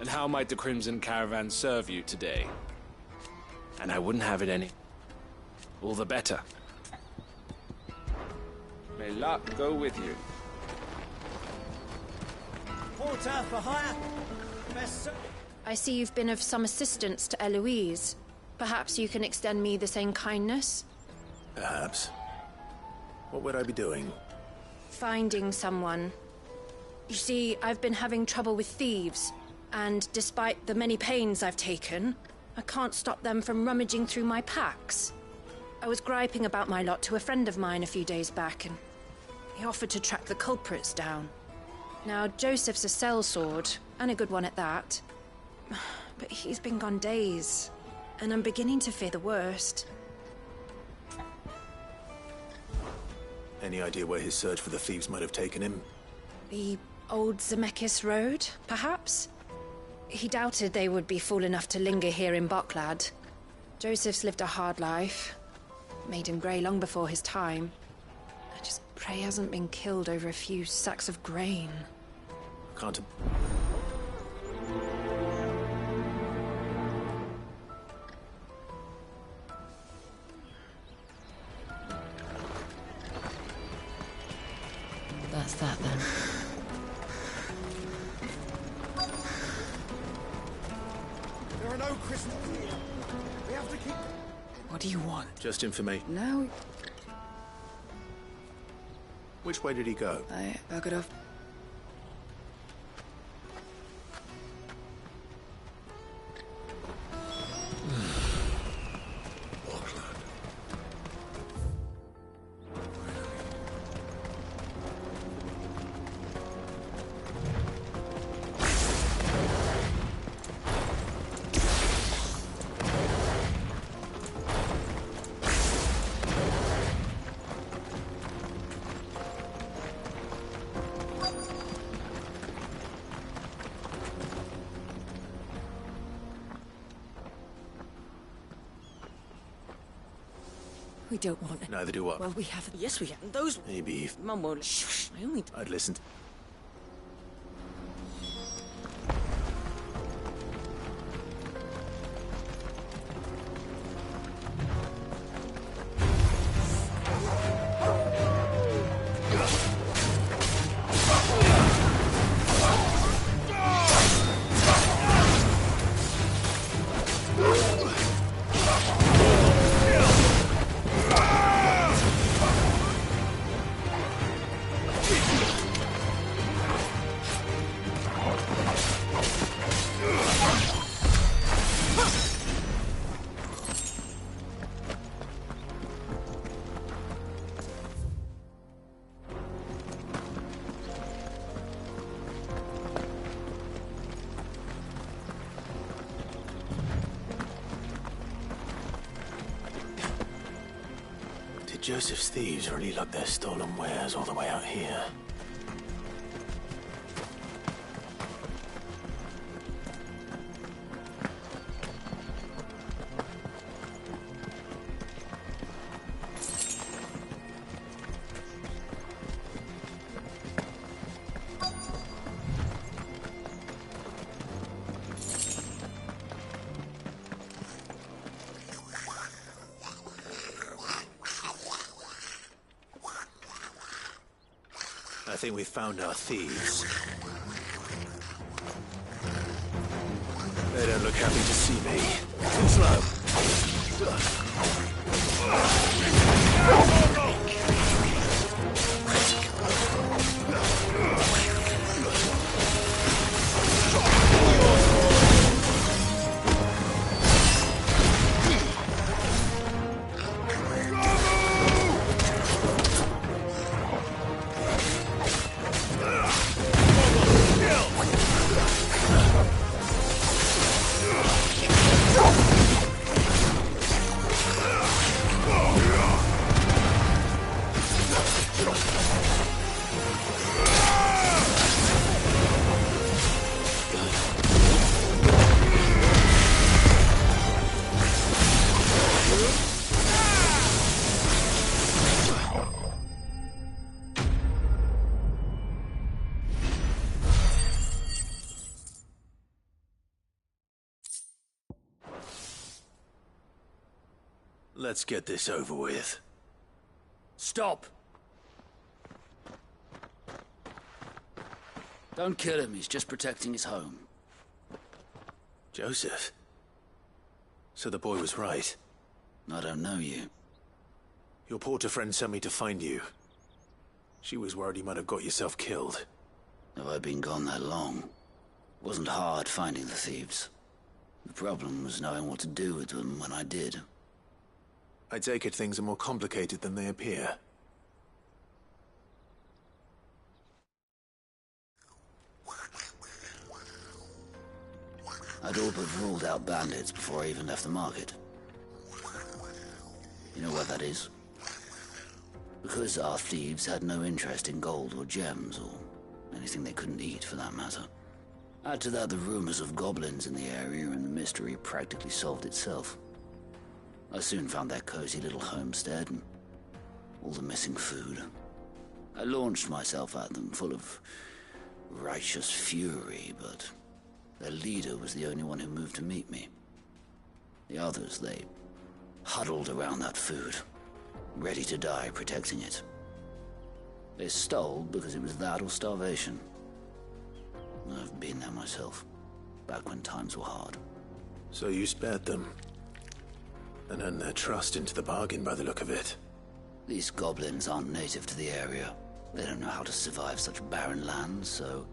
how might the Crimson Caravan serve you today? And I wouldn't have it any. All the better. May luck go with you. Porter for hire. I see you've been of some assistance to Eloise. Perhaps you can extend me the same kindness? Perhaps. What would I be doing? Finding someone. You see, I've been having trouble with thieves, and despite the many pains I've taken, I can't stop them from rummaging through my packs. I was griping about my lot to a friend of mine a few days back, and he offered to track the culprits down. Now, Joseph's a sellsword, and a good one at that. But he's been gone days, and I'm beginning to fear the worst. Any idea where his search for the thieves might have taken him? The old Zemeckis Road, perhaps? He doubted they would be fool enough to linger here in Boklad. Joseph's lived a hard life. Made him grey long before his time. I just pray he hasn't been killed over a few sacks of grain. Can't... That's that then. There are no crystals here. We have to keep... What do you want? Just information. No, Which way did he go? I buggered off. We don't want it. Neither do I. Well, we have. Yes, we have. Those. Maybe if Mum won't. Shh. I only. I'd listened. Joseph's thieves really lug their stolen wares all the way out here. I think we found our thieves. They don't look happy to see me. Too slow. Let's get this over with. Stop! Don't kill him, he's just protecting his home. Joseph? So the boy was right. I don't know you. Your porter friend sent me to find you. She was worried you might have got yourself killed. Have I been gone that long? It wasn't hard finding the thieves. The problem was knowing what to do with them when I did. I take it things are more complicated than they appear. I'd all but ruled out bandits before I even left the market. You know what that is? Because our thieves had no interest in gold or gems, or anything they couldn't eat for that matter. Add to that the rumors of goblins in the area, and the mystery practically solved itself. I soon found their cozy little homestead, and all the missing food. I launched myself at them, full of righteous fury, but their leader was the only one who moved to meet me. The others, they huddled around that food, ready to die protecting it. They stole because it was that or starvation. I've been there myself, back when times were hard. So you spared them, and earned their trust into the bargain by the look of it. These goblins aren't native to the area. They don't know how to survive such barren lands, so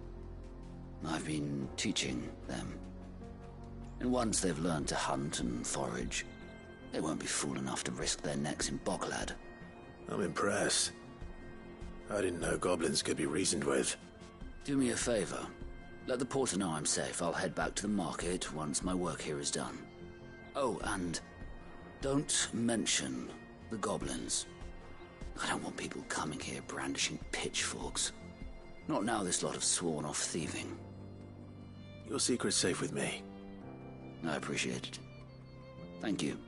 I've been teaching them. And once they've learned to hunt and forage, they won't be fool enough to risk their necks in Bocklad. I'm impressed. I didn't know goblins could be reasoned with. Do me a favor. Let the porter know I'm safe. I'll head back to the market once my work here is done. Oh, and don't mention the goblins. I don't want people coming here brandishing pitchforks. Not now this lot have sworn off thieving. Your secret's safe with me. I appreciate it. Thank you.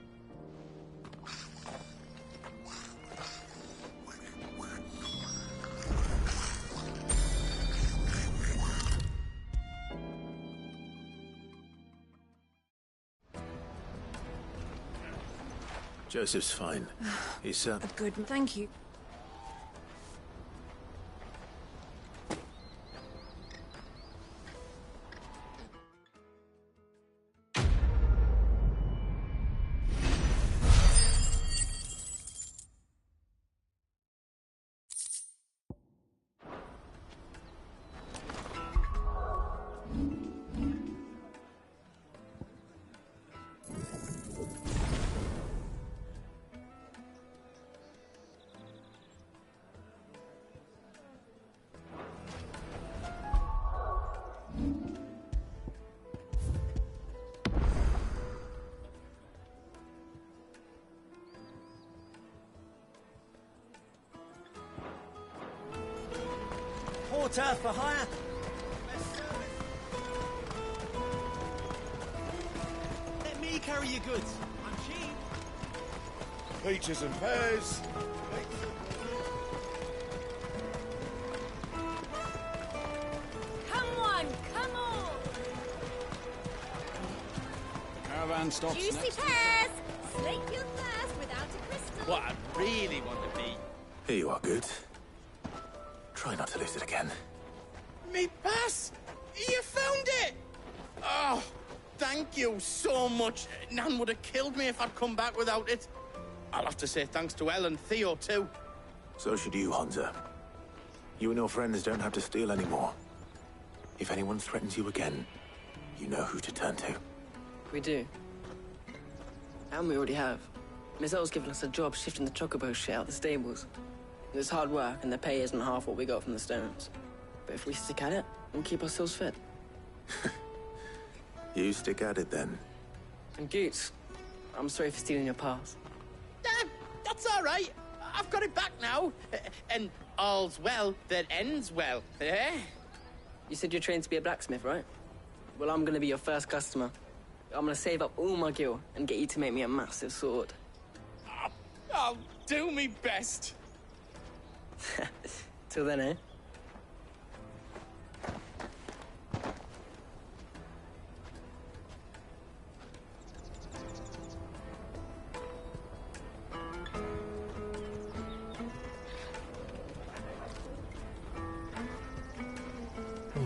Joseph's fine. He's, Good. Thank you. Porter for hire. Let me carry your goods. I'm cheap. Peaches and pears. Come on, come on! Caravan stops Juicy next. pears! Slake your thirst without a crystal. What I really want to be. here you are, good. Try not to lose it again. Me pass! You found it! Oh, thank you so much. Nan would have killed me if I'd come back without it. I'll have to say thanks to Elle and Theo, too. So should you, Hunter. You and your friends don't have to steal anymore. If anyone threatens you again, you know who to turn to. We do. And we already have. Miss L's given us a job shifting the chocobo shit out the stables. It's hard work, and the pay isn't half what we got from the stones. But if we stick at it, we'll keep ourselves fit. You stick at it, then. And Goots, I'm sorry for stealing your pass. That's all right. I've got it back now. And all's well that ends well, eh? You said you're trained to be a blacksmith, right? Well, I'm gonna be your first customer. I'm gonna save up all my gil and get you to make me a massive sword. I'll do me best. Till then, eh?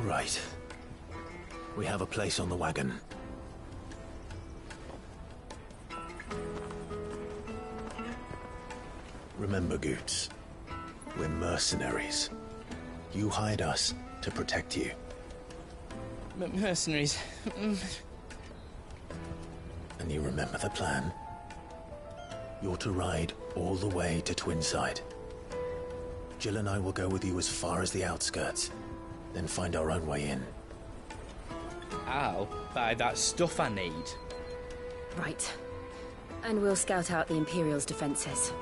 right. We have a place on the wagon. Remember, Goots, we're mercenaries. You hired us to protect you. Mercenaries. And you remember the plan? You're to ride all the way to Twinside. Jill and I will go with you as far as the outskirts, then find our own way in. I'll buy that stuff I need. Right. And we'll scout out the Imperial's defenses.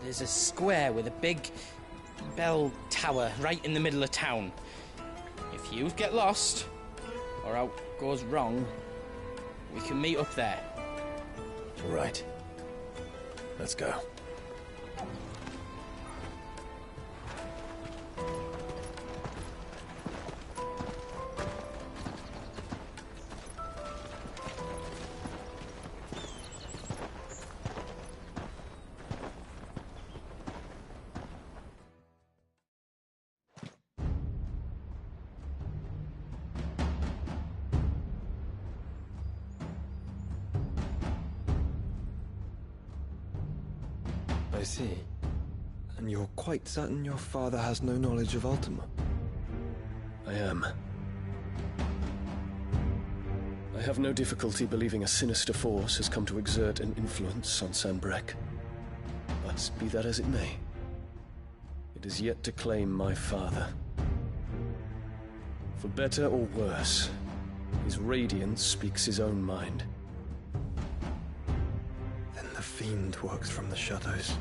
There's a square with a big bell tower right in the middle of town. If you get lost, or out goes wrong, we can meet up there. Right. Let's go. I see. And you're quite certain your father has no knowledge of Ultima? I am. I have no difficulty believing a sinister force has come to exert an influence on Sanbreque. But be that as it may, it is yet to claim my father. For better or worse, his radiance speaks his own mind. Then the Fiend works from the shadows.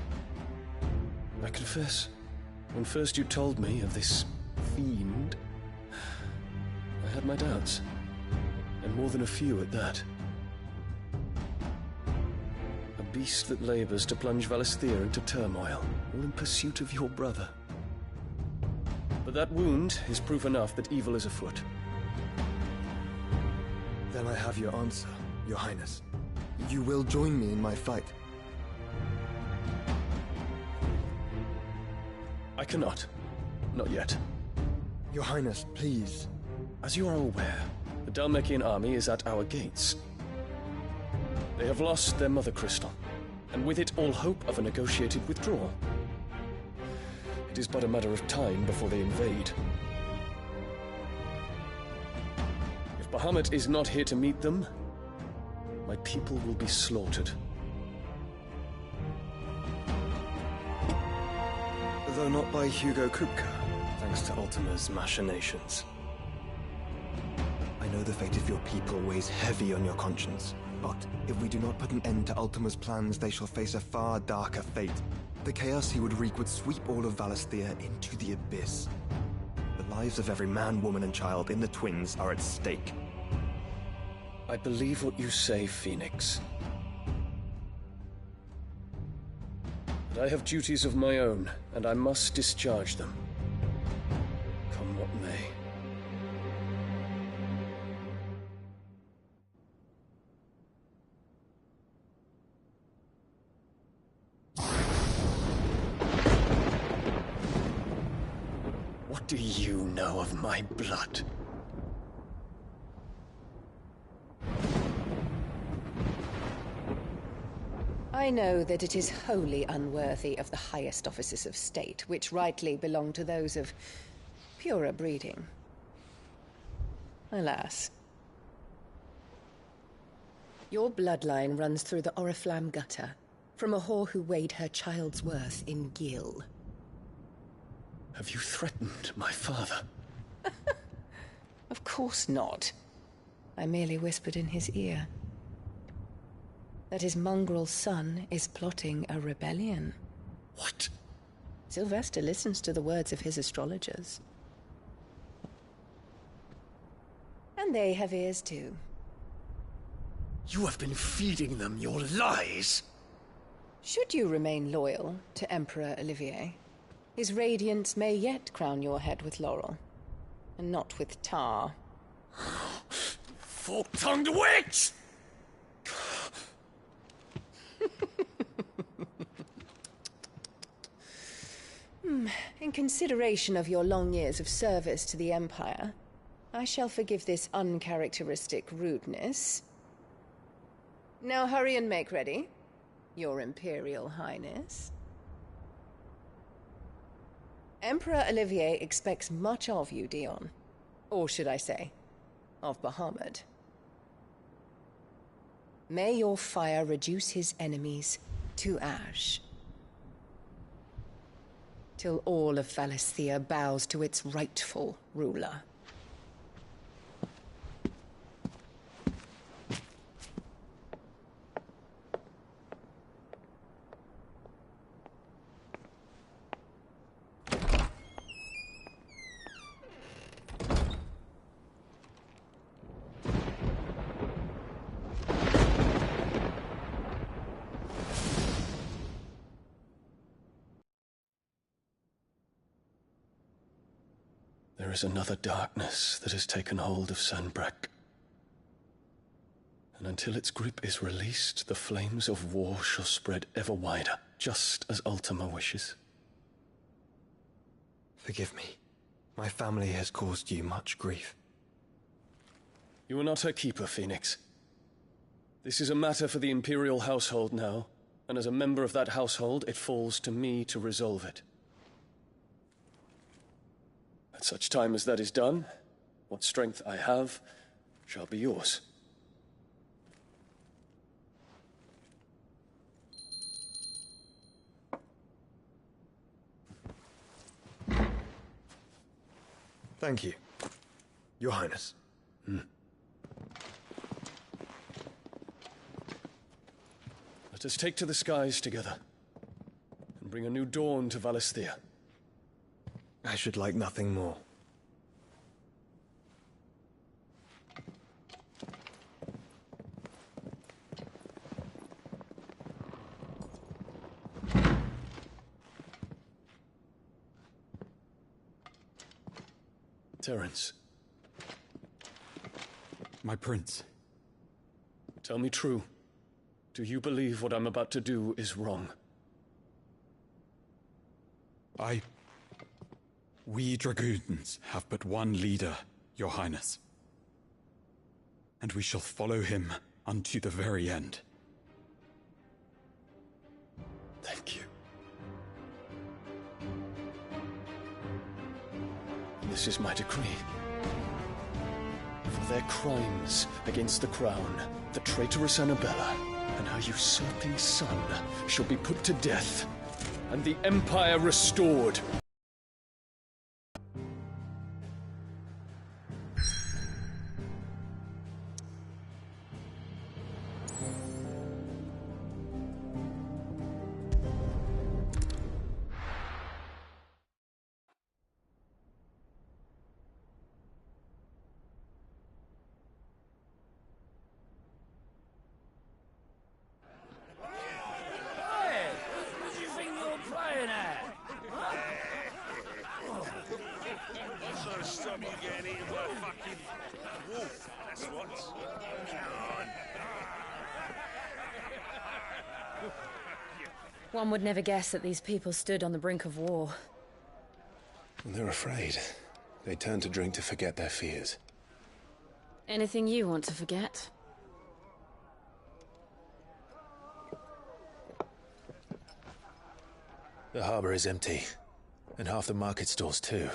I confess, when first you told me of this Fiend, I had my doubts. And more than a few at that. A beast that labors to plunge Valisthea into turmoil, all in pursuit of your brother. But that wound is proof enough that evil is afoot. Then I have your answer, Your Highness. You will join me in my fight. I cannot. Not yet. Your Highness, please. As you are aware, the Dhalmekian army is at our gates. They have lost their mother crystal, and with it all hope of a negotiated withdrawal. It is but a matter of time before they invade. If Bahamut is not here to meet them, my people will be slaughtered. Though not by Hugo Kupka, thanks to Ultima's machinations. I know the fate of your people weighs heavy on your conscience, but if we do not put an end to Ultima's plans, they shall face a far darker fate. The chaos he would wreak would sweep all of Valisthea into the abyss. The lives of every man, woman, and child in the Twins are at stake. I believe what you say, Phoenix. But I have duties of my own, and I must discharge them. Come what may. What do you know of my blood? I know that it is wholly unworthy of the highest offices of state, which rightly belong to those of purer breeding. Alas. Your bloodline runs through the Oriflamme gutter, from a whore who weighed her child's worth in Gil. Have you threatened my father? Of course not. I merely whispered in his ear that his mongrel son is plotting a rebellion. What? Sylvester listens to the words of his astrologers. And they have ears too. You have been feeding them your lies! Should you remain loyal to Emperor Olivier, his radiance may yet crown your head with laurel, and not with tar. Fork-tongued witch! In consideration of your long years of service to the Empire, I shall forgive this uncharacteristic rudeness. Now hurry and make ready, Your Imperial Highness. Emperor Olivier expects much of you, Dion. Or should I say, of Bahamut. May your fire reduce his enemies to ash, till all of Valisthea bows to its rightful ruler. There is another darkness that has taken hold of Sanbreque. And until its grip is released, the flames of war shall spread ever wider, just as Ultima wishes. Forgive me. My family has caused you much grief. You are not her keeper, Phoenix. This is a matter for the Imperial household now, and as a member of that household, it falls to me to resolve it. At such time as that is done, what strength I have shall be yours. Thank you, Your Highness. Let us take to the skies together, and bring a new dawn to Valisthea. I should like nothing more. Terence. My prince. Tell me true. Do you believe what I'm about to do is wrong? We dragoons have but one leader, Your Highness. And we shall follow him unto the very end. Thank you. This is my decree. For their crimes against the crown, the traitorous Annabella and her usurping son shall be put to death, and the Empire restored. One would never guess that these people stood on the brink of war. They're afraid. They turn to drink to forget their fears. Anything you want to forget? The harbor is empty, and half the market stalls too.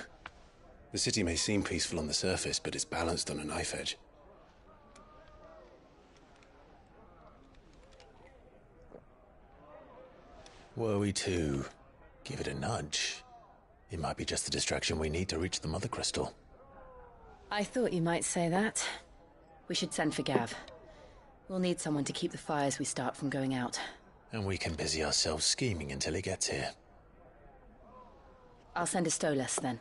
The city may seem peaceful on the surface, but it's balanced on a knife edge. Were we to give it a nudge, it might be just the distraction we need to reach the Mother Crystal. I thought you might say that. We should send for Gav. We'll need someone to keep the fires we start from going out. And we can busy ourselves scheming until he gets here. I'll send a Stolas then.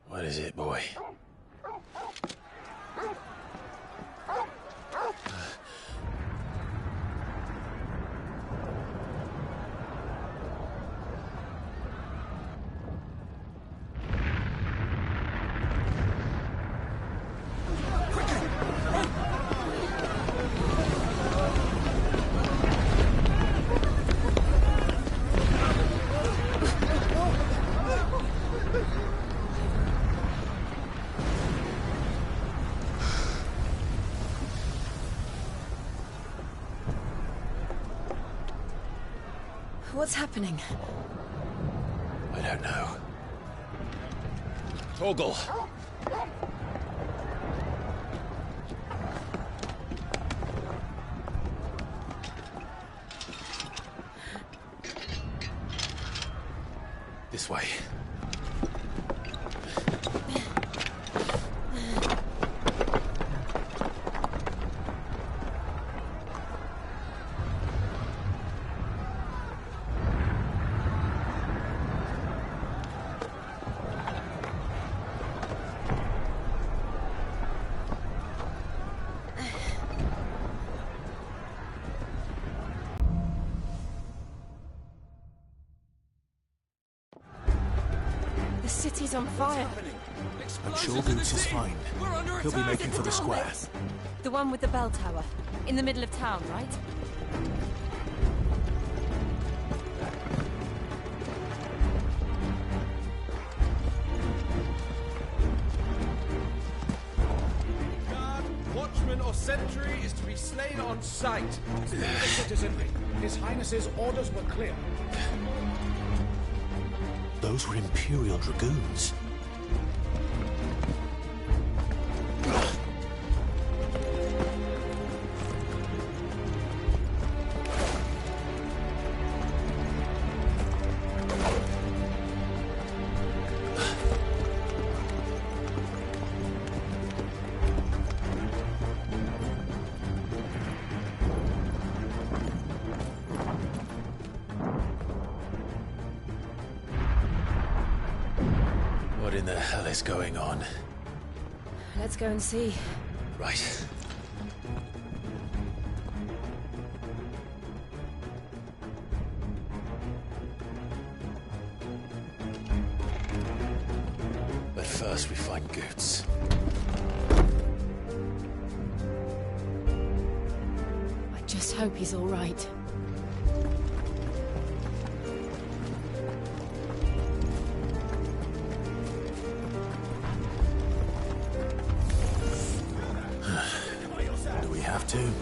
What is it, boy? What's happening? I don't know. Torgal! This way. The city's on fire. I'm sure Boots is fine. He'll be making for the square. The one with the bell tower. In the middle of town, right? Guard, watchman or sentry is to be slain on sight. Spare the citizenry. His Highness's orders were clear. Those were Imperial Dragoons. What in the hell is going on? Let's go and see. Right. But first we find Goots. I just hope he's all right. Do we have to?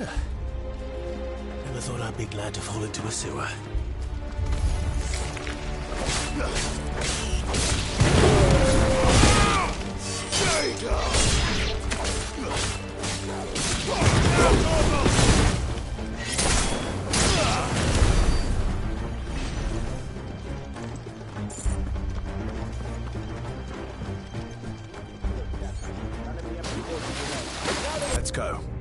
Never thought I'd be glad to fall into a sewer. Let's go.